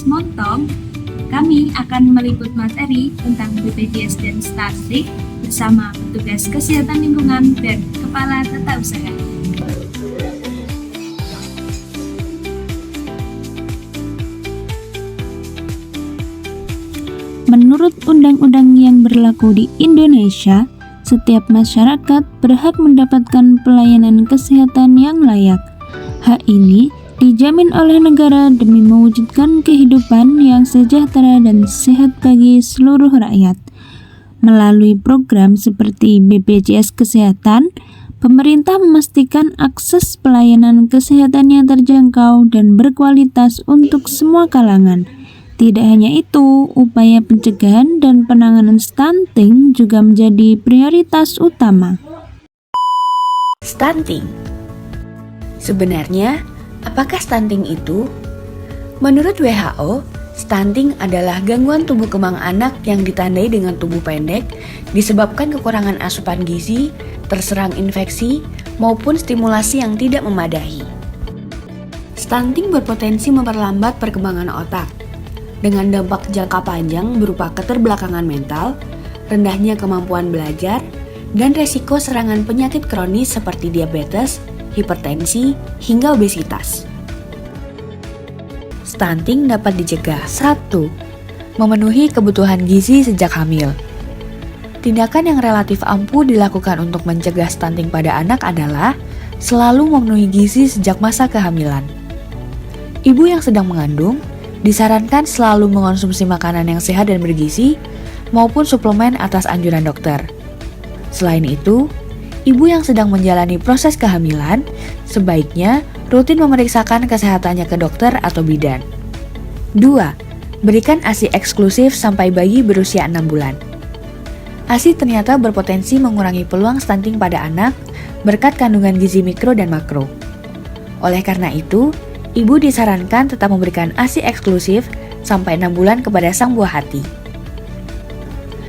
podcast Montong, kami akan meliput materi tentang BPJS dan stunting bersama petugas kesehatan lingkungan dan kepala tata usaha. Menurut undang-undang yang berlaku di Indonesia, setiap masyarakat berhak mendapatkan pelayanan kesehatan yang layak. Hak ini dijamin oleh negara demi mewujudkan kehidupan yang sejahtera dan sehat bagi seluruh rakyat. Melalui program seperti BPJS Kesehatan, pemerintah memastikan akses pelayanan kesehatan yang terjangkau dan berkualitas untuk semua kalangan. Tidak hanya itu, upaya pencegahan dan penanganan stunting juga menjadi prioritas utama. Stunting. Sebenarnya, apakah stunting itu? Menurut WHO, stunting adalah gangguan tumbuh kembang anak yang ditandai dengan tubuh pendek disebabkan kekurangan asupan gizi, terserang infeksi, maupun stimulasi yang tidak memadai. Stunting berpotensi memperlambat perkembangan otak, dengan dampak jangka panjang berupa keterbelakangan mental, rendahnya kemampuan belajar, dan resiko serangan penyakit kronis seperti diabetes, hipertensi, hingga obesitas. Stunting dapat dicegah. 1. Memenuhi kebutuhan gizi sejak hamil. Tindakan yang relatif ampuh dilakukan untuk mencegah stunting pada anak adalah selalu memenuhi gizi sejak masa kehamilan. Ibu yang sedang mengandung disarankan selalu mengonsumsi makanan yang sehat dan bergizi maupun suplemen atas anjuran dokter. Selain itu, ibu yang sedang menjalani proses kehamilan sebaiknya rutin memeriksakan kesehatannya ke dokter atau bidan. 2. Berikan ASI eksklusif sampai bayi berusia 6 bulan. ASI ternyata berpotensi mengurangi peluang stunting pada anak berkat kandungan gizi mikro dan makro. Oleh karena itu, ibu disarankan tetap memberikan ASI eksklusif sampai 6 bulan kepada sang buah hati.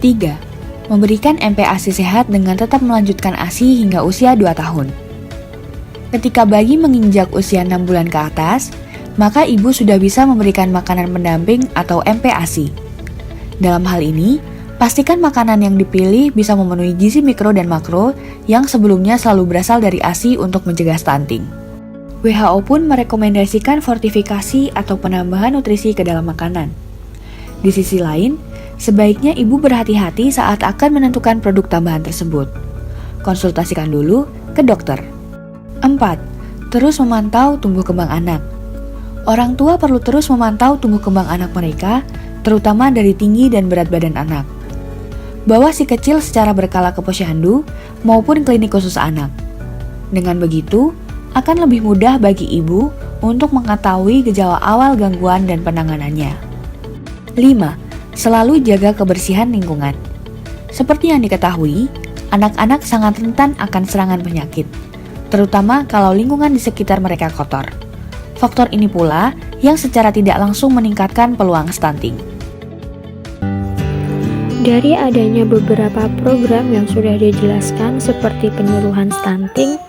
3. Memberikan MPASI sehat dengan tetap melanjutkan ASI hingga usia 2 tahun. Ketika bayi menginjak usia 6 bulan ke atas, maka ibu sudah bisa memberikan makanan pendamping atau MPASI. Dalam hal ini, pastikan makanan yang dipilih bisa memenuhi gizi mikro dan makro yang sebelumnya selalu berasal dari ASI untuk mencegah stunting. WHO pun merekomendasikan fortifikasi atau penambahan nutrisi ke dalam makanan. Di sisi lain, sebaiknya ibu berhati-hati saat akan menentukan produk tambahan tersebut. Konsultasikan dulu ke dokter. 4. Terus memantau tumbuh kembang anak. Orang tua perlu terus memantau tumbuh kembang anak mereka, terutama dari tinggi dan berat badan anak. Bawa si kecil secara berkala ke posyandu maupun klinik khusus anak. Dengan begitu, akan lebih mudah bagi ibu untuk mengetahui gejala awal gangguan dan penanganannya. 5. Selalu jaga kebersihan lingkungan. Seperti yang diketahui, anak-anak sangat rentan akan serangan penyakit, terutama kalau lingkungan di sekitar mereka kotor. Faktor ini pula yang secara tidak langsung meningkatkan peluang stunting. Dari adanya beberapa program yang sudah dijelaskan seperti penyuluhan stunting,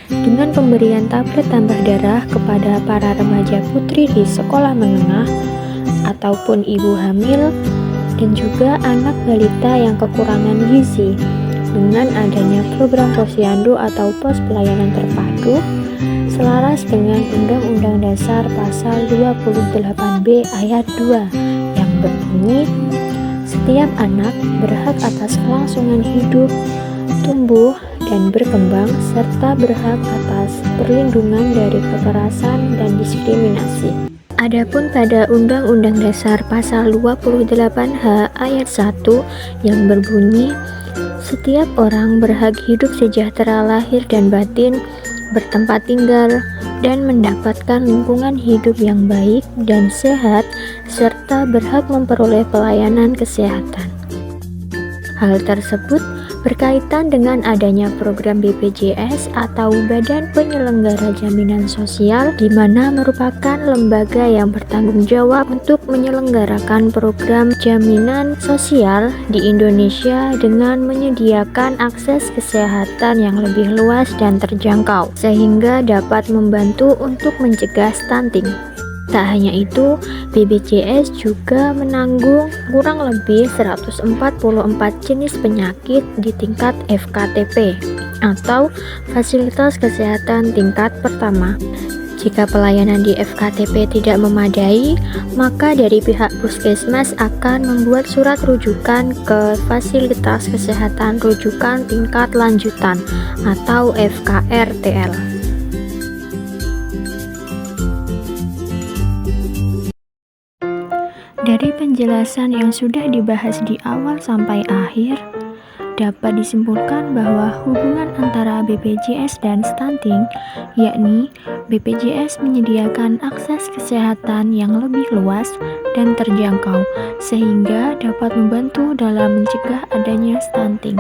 dengan pemberian tablet tambah darah kepada para remaja putri di sekolah menengah ataupun ibu hamil dan juga anak balita yang kekurangan gizi, dengan adanya program posyandu atau pos pelayanan terpadu selaras dengan Undang-Undang Dasar Pasal 28B Ayat 2 yang berbunyi, setiap anak berhak atas kelangsungan hidup, tumbuh, dan berkembang, serta berhak atas perlindungan dari kekerasan dan diskriminasi. Adapun pada Undang-Undang Dasar Pasal 28H Ayat 1 yang berbunyi, setiap orang berhak hidup sejahtera lahir dan batin, bertempat tinggal, dan mendapatkan lingkungan hidup yang baik dan sehat, serta berhak memperoleh pelayanan kesehatan. Hal tersebut berkaitan dengan adanya program BPJS atau Badan Penyelenggara Jaminan Sosial, di mana merupakan lembaga yang bertanggung jawab untuk menyelenggarakan program jaminan sosial di Indonesia dengan menyediakan akses kesehatan yang lebih luas dan terjangkau, sehingga dapat membantu untuk mencegah stunting. Tak hanya itu, BPJS juga menanggung kurang lebih 144 jenis penyakit di tingkat FKTP atau Fasilitas Kesehatan Tingkat Pertama. Jika pelayanan di FKTP tidak memadai, maka dari pihak puskesmas akan membuat surat rujukan ke Fasilitas Kesehatan Rujukan Tingkat Lanjutan atau FKRTL. Dari penjelasan yang sudah dibahas di awal sampai akhir, dapat disimpulkan bahwa hubungan antara BPJS dan stunting, yakni BPJS menyediakan akses kesehatan yang lebih luas dan terjangkau, sehingga dapat membantu dalam mencegah adanya stunting.